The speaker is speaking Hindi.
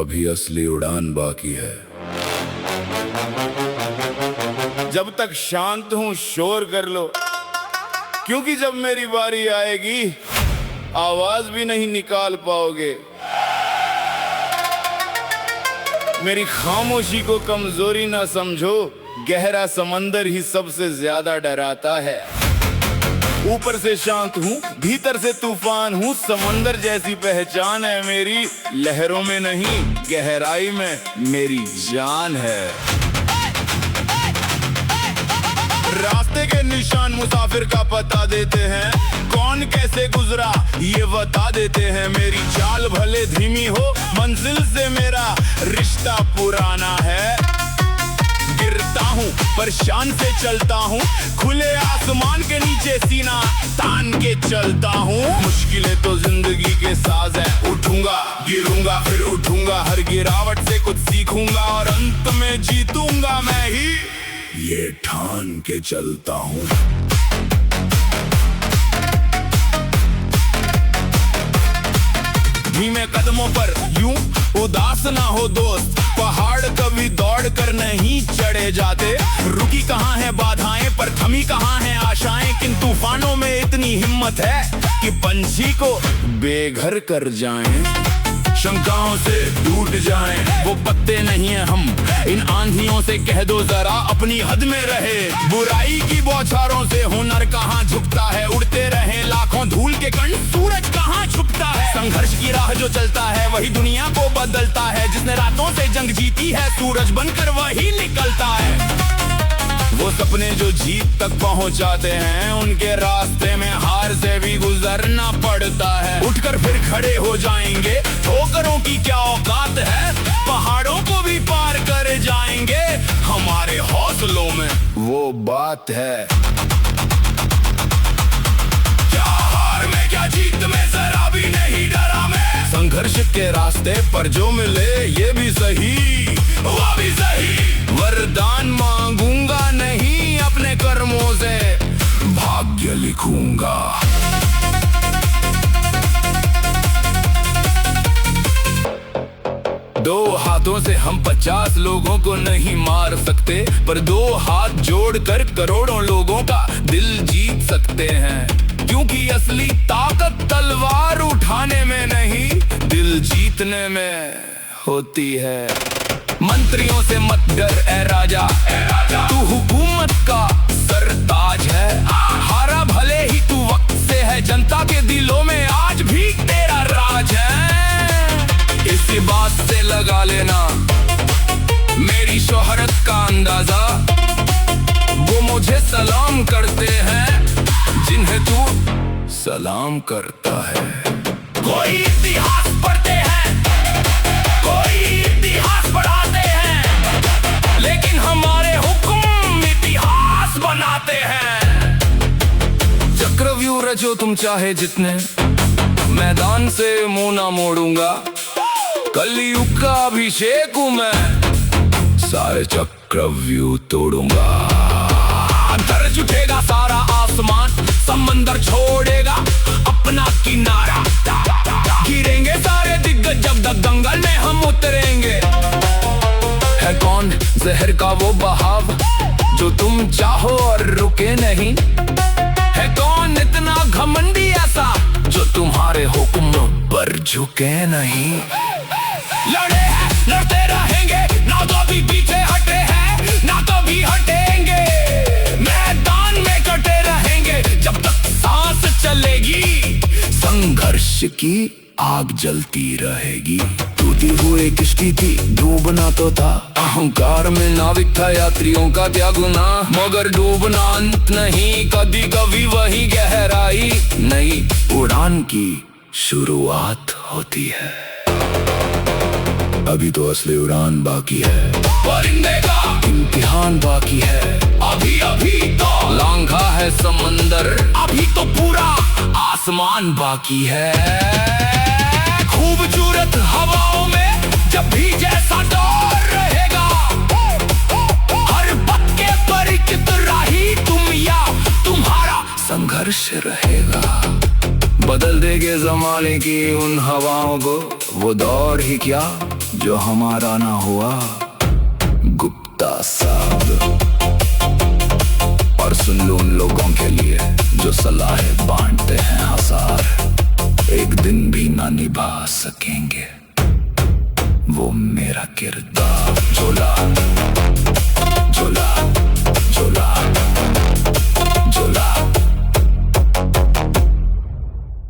अभी असली उड़ान बाकी है। जब तक शांत हूं शोर कर लो, क्योंकि जब मेरी बारी आएगी आवाज भी नहीं निकाल पाओगे। मेरी खामोशी को कमजोरी ना समझो, गहरा समंदर ही सबसे ज्यादा डराता है। ऊपर से शांत हूँ, भीतर से तूफान हूँ। समंदर जैसी पहचान है मेरी, लहरों में नहीं गहराई में मेरी जान है। रास्ते के निशान मुसाफिर का पता देते हैं, कौन कैसे गुजरा ये बता देते हैं। मेरी चाल भले धीमी हो, मंजिल से मेरा रिश्ता पुराना है। गिरता हूँ पर शान से चलता हूँ, खुले आसमान के नीचे सीना तान के चलता हूँ। मुश्किलें तो जिंदगी के साज है, उठूंगा गिरूंगा फिर उठूंगा। हर गिरावट से कुछ सीखूंगा और अंत में जीतूंगा मैं ही, ये ठान के चलता हूँ। धीमे कदमों पर यूं उदास ना हो दोस्त, पहाड़ कभी दौड़ कर नहीं चढ़े जाते। रुकी कहाँ है बाधाएं पर थमी कहाँ है आशाएं, किन तूफानों में इतनी हिम्मत है कि पंछी को बेघर कर जाएं। शंकाओं से टूट जाएं वो पत्ते नहीं है हम, इन आंधियों से कह दो जरा अपनी हद में रहे। बुराई की बौछारों से हुनर कहाँ झुकता है, उड़ते रहे लाखों धूल के कण, सूरज कहाँ छुपता है। संघर्ष की राह जो चलता है वही दुनिया को बदलता है, जिसने रातों से जंग जीती है सूरज बनकर वही निकलता है। वो सपने जो जीत तक पहुंचाते हैं, उनके रास्ते में हार से भी गुजरना पड़ता है। उठकर फिर खड़े हो जाएंगे, ठोकरों की क्या औकात है, पहाड़ों को भी पार कर जाएंगे। हमारे हौसलों में वो बात है। क्या हार में क्या जीत में जरा भी नहीं डरा मैं, संघर्ष के रास्ते पर जो मिले ये भी सही वो भी सही। वरदान मांगूंगा नहीं, अपने कर्मों से भाग्य लिखूंगा। दो हाथों से हम 50 लोगों को नहीं मार सकते, पर दो हाथ जोड़कर करोड़ों लोगों का दिल जीत सकते हैं। क्योंकि असली ताकत तलवार उठाने में नहीं, दिल जीतने में होती है। मंत्रियों से मत डर ए राजा, तू हुकूमत का सरताज है। हारा भले ही तू वक्त से है, जनता के दिलों में आज भी तेरा राज है। इसी बात से लगा लेना मेरी शोहरत का अंदाजा, वो मुझे सलाम करते हैं जिन्हें तू सलाम करता है। कोई इतिहास पढ़ते हैं, कोई इतिहास पढ़ाते हैं, लेकिन हमारे हुक्म इतिहास बनाते हैं। चक्रव्यूह रचो तुम चाहे जितने, मैदान से मुंह ना मोड़ूंगा। कलयुग का अभिषेक हूं मैं, सारे चक्रव्यूह तोड़ूंगा। दर्ज उठेगा सारा आसमान, समंदर छोड़ेगा अपना किनारा। गिरेंगे सारे दिग्गज जब तक दंगल में हम उतरेंगे। है कौन जहर का वो बहाव जो तुम चाहो और रुके नहीं, है कौन इतना घमंडी ऐसा जो तुम्हारे हुक्म पर झुके नहीं। लड़े हैं लड़ते रहेंगे, ना कभी पीछे हटे हैं ना कभी हटेंगे। मैदान में कटे रहेंगे जब तक सांस चलेगी, संघर्ष की आग जलती रहेगी। टूटी हुई किश्ती थी, डूबना तो था, अहंकार में नाविक था, यात्रियों का क्या गुनाह। मगर डूबना अंत नहीं, कभी कभी वही गहराई नई उड़ान की शुरुआत होती है। अभी तो असली उड़ान बाकी है, परिंदे का इम्तिहान बाकी है। अभी अभी तो लांघा है समंदर, अभी तो पूरा आसमान बाकी है। खूबसूरत हवाओं में जब भी जैसा दौर रहेगा, हर पथ के परिचित राही तुम या तुम्हारा संघर्ष रहेगा। बदल देंगे जमाने की उन हवाओं को, वो दौर ही क्या जो हमारा ना हुआ गुप्ता साहब। और सुन लो उन लोगों के लिए जो सलाहें बांटते हैं हजार, एक दिन भी ना निभा सकेंगे वो मेरा किरदार झोला।